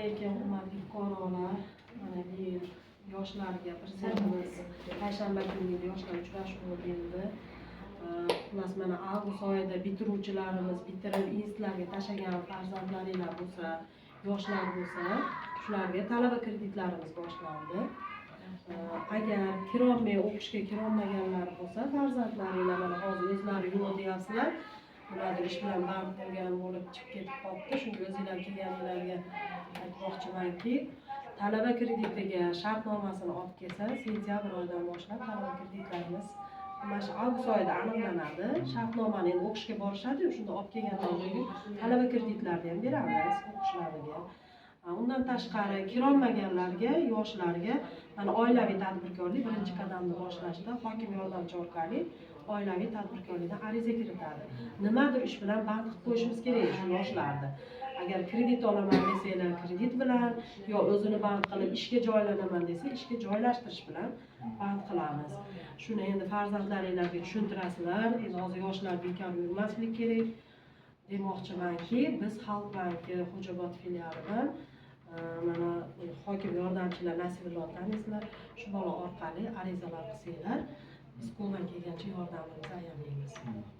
alaykum, hurmatli fuqarolar. Mana bu yoshlarga prezidentimiz payshanba kuni yoshlar uchrashuvi berdi. Xullas mana avgust oyida bitiruvchilarimiz bitirib institutlarga tashlagan farzandlaringlar bo'lsa, yoshlar bo'lsa, shularga talaba kreditlarimiz boshlandi. Agar kirolmay o'qishga kirolmaganlar bo'lsa, farzandlaringlar mana hozir o'zlari yo'q deyapsizlar. Ularga ish bilan band bo'lgan bo'lib chiqib ketib qoldi. Shunga o'zinglar kelganlarga aytmoqchimanki, talaba kreditiga shartnomasini olib kelsa, sentyabr oyidan boshlab talaba kreditlarimiz mana shu avgust oyida aniqlanadi. Shartnomani endi o'qishga borishadi-yu, shunda olib kelgandan keyin talaba kreditlarini ham beramiz o'qishlariga. Undan tashqari kirolmaganlarga, yoshlarga mana oilaviy tadbirkorlik birinchi qadamni boshlashda hokim yordamchi orqali oilaviy tadbirkorlikdan ariza kiritadi. Nimadir ish bilan band qilib qo'yishimiz kerak shu yoshlarni. Agar kredit olaman desanglar, kredit bilan, yo o'zini band qilib ishga joylanaman desa, ishga joylashtirish bilan band qilamiz. Shuni endi farzandlaringizga tushuntirasizlar. Endi hozir yoshlar bekor yurmaslik kerak demoqchimanki, biz Xalq banki Xo'jaobod filialidan mana hokim yordamchilar Nasibullo tanisizlar, shu bola orqali arizalar qilsanglar, biz qo'ldan kelgancha yordamimizni ayamaymiz.